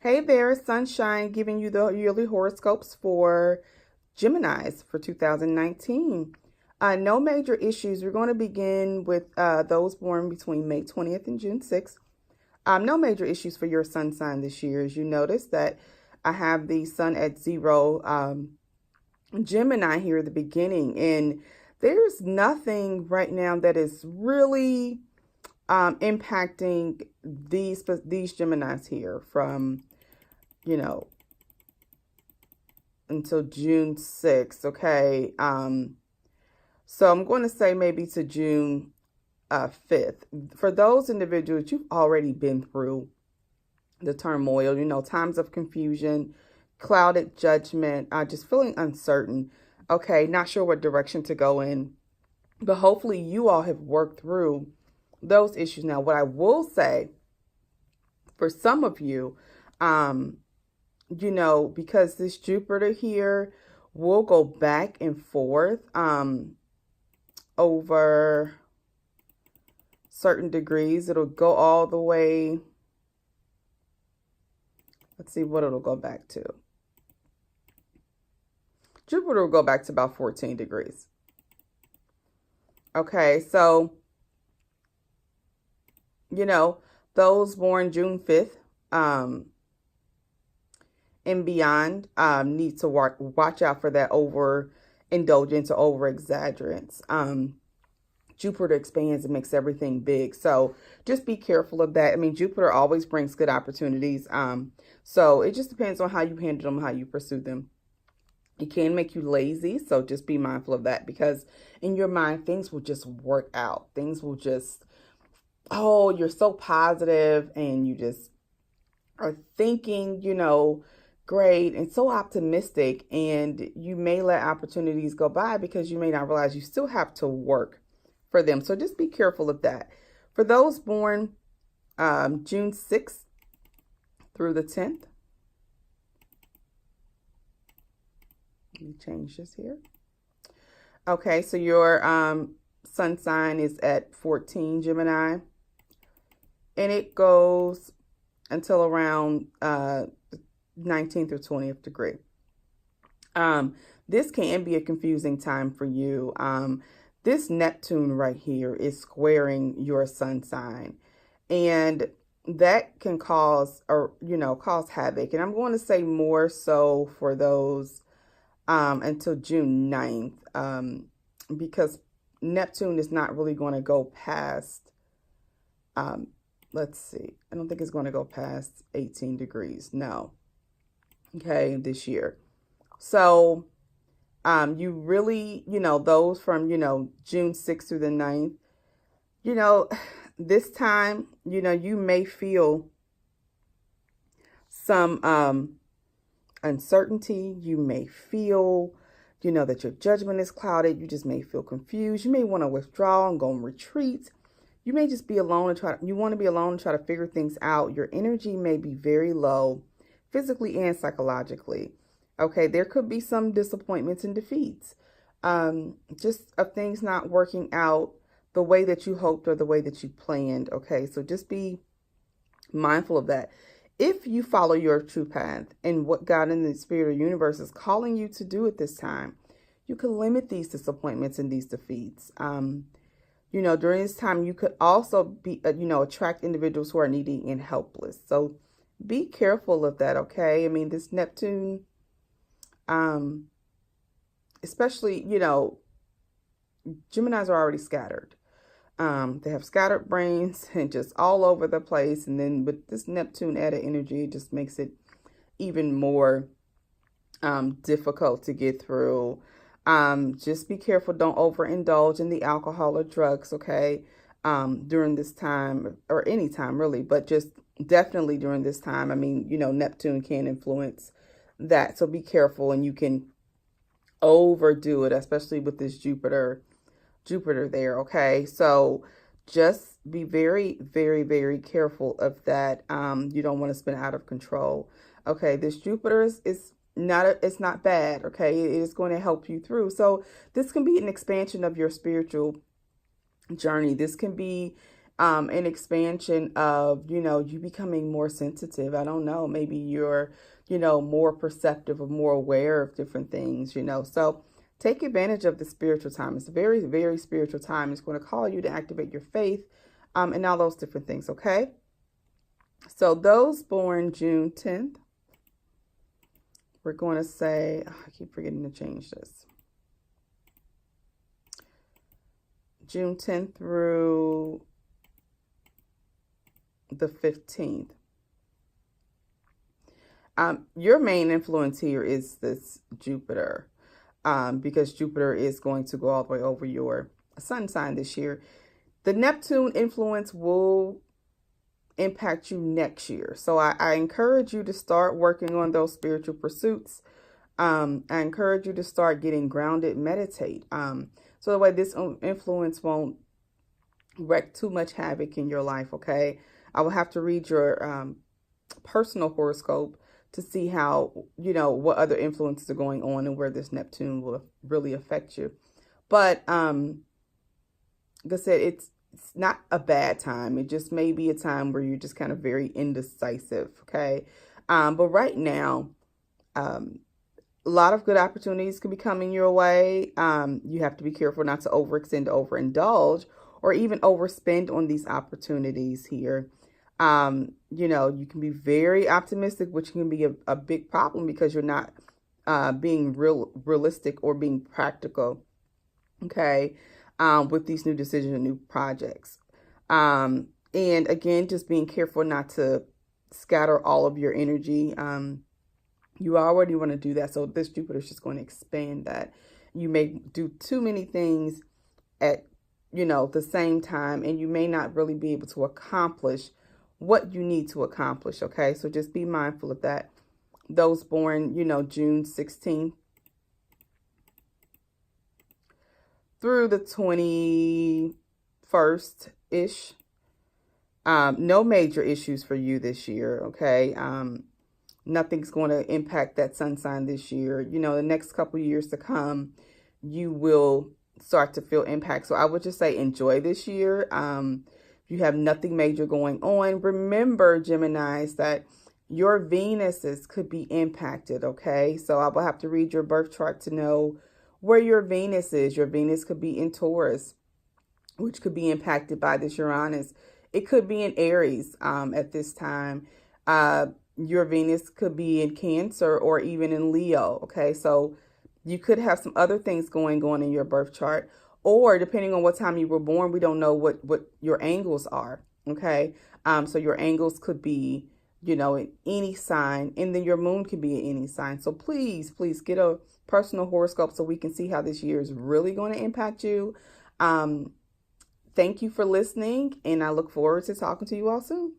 Hey there, Sunshine, giving you the yearly horoscopes for Geminis for 2019. No major issues. We're going to begin with those born between May 20th and June 6th. No major issues for your sun sign this year. As you notice that I have the sun at 0 Gemini here at the beginning, and there's nothing right now that is really impacting these Geminis here from until June 6th. Okay. So I'm going to say maybe to June 5th. For those individuals, you've already been through the turmoil, times of confusion, clouded judgment, just feeling uncertain. Okay. Not sure what direction to go in, but hopefully you all have worked through those issues. Now, what I will say for some of you, because this Jupiter here will go back and forth over certain degrees. It'll go all the way. Let's see what it'll go back to. Jupiter will go back to about 14 degrees. Okay, so, those born June 5th, and beyond need to watch out for that overindulgence or over exaggerance. Jupiter expands and makes everything big, so just be careful of that. I mean, Jupiter always brings good opportunities, so it just depends on how you handle them, how you pursue them. It can make you lazy, so just be mindful of that, because in your mind things will just work out. Things will just, oh, you're so positive and you just are thinking, great and so optimistic, and you may let opportunities go by because you may not realize you still have to work for them. So just be careful of that. For those born June 6th through the 10th, let me change this here. Okay, so your sun sign is at 14 Gemini, and it goes until around 19th or 20th degree. This can be a confusing time for you. This Neptune right here is squaring your sun sign, and that can cause havoc. And I'm going to say more so for those until June 9th, because Neptune is not really going to go past, let's see, I don't think it's going to go past 18 degrees. No. Okay, this year. So you really, those from, June 6th through the 9th, this time, you may feel some uncertainty. You may feel, that your judgment is clouded. You just may feel confused. You may want to withdraw and go and retreat. You may just be alone and you want to be alone and try to figure things out. Your energy may be very low, physically and psychologically. Okay, there could be some disappointments and defeats, just of things not working out the way that you hoped or the way that you planned. Okay, so just be mindful of that. If you follow your true path and what God in the spirit or universe is calling you to do at this time, you can limit these disappointments and these defeats. During this time, you could also be, attract individuals who are needy and helpless. So be careful of that, okay? I mean, this Neptune, especially, Geminis are already scattered. They have scattered brains and just all over the place. And then with this Neptune added energy, it just makes it even more difficult to get through. Just be careful. Don't overindulge in the alcohol or drugs, okay? During this time, or any time really, but just definitely during this time. I mean, Neptune can influence that. So be careful, and you can overdo it, especially with this Jupiter there, okay? So just be very, very, very careful of that. You don't want to spin out of control. Okay, this Jupiter is it's not bad, okay? It is going to help you through. So this can be an expansion of your spiritual journey. This can be an expansion of, you becoming more sensitive. I don't know, maybe you're, more perceptive or more aware of different things, So take advantage of the spiritual time. It's a very, very spiritual time. It's going to call you to activate your faith, and all those different things, okay? So those born June 10th, we're going to say, I keep forgetting to change this. June 10th through the 15th. Your main influence here is this Jupiter, because Jupiter is going to go all the way over your sun sign this year. The Neptune influence will impact you next year. So I encourage you to start working on those spiritual pursuits. I encourage you to start getting grounded, meditate. So the way this influence won't wreak too much havoc in your life, okay? I will have to read your personal horoscope to see how, what other influences are going on and where this Neptune will really affect you. But like I said, it's not a bad time. It just may be a time where you're just kind of very indecisive, okay? But right now, a lot of good opportunities could be coming your way. You have to be careful not to overextend, overindulge, or even overspend on these opportunities here. You can be very optimistic, which can be a big problem because you're not being realistic or being practical, okay, with these new decisions and new projects. And again, just being careful not to scatter all of your energy. You already want to do that. So this Jupiter is just going to expand that. You may do too many things at, the same time, and you may not really be able to accomplish what you need to accomplish. Okay. So just be mindful of that. Those born, June 16th through the 21st-ish. No major issues for you this year. Okay. Nothing's going to impact that sun sign this year. The next couple years to come, you will start to feel impact. So I would just say enjoy this year. You have nothing major going on. Remember, Geminis, that your Venuses could be impacted, okay? So I will have to read your birth chart to know where your Venus is. Your Venus could be in Taurus, which could be impacted by this Uranus. It could be in Aries at this time. Your Venus could be in Cancer or even in Leo, okay? So you could have some other things going on in your birth chart. Or depending on what time you were born, we don't know what your angles are, okay? So your angles could be, in any sign, and then your moon could be in any sign. So please, please get a personal horoscope so we can see how this year is really going to impact you. Thank you for listening, and I look forward to talking to you all soon.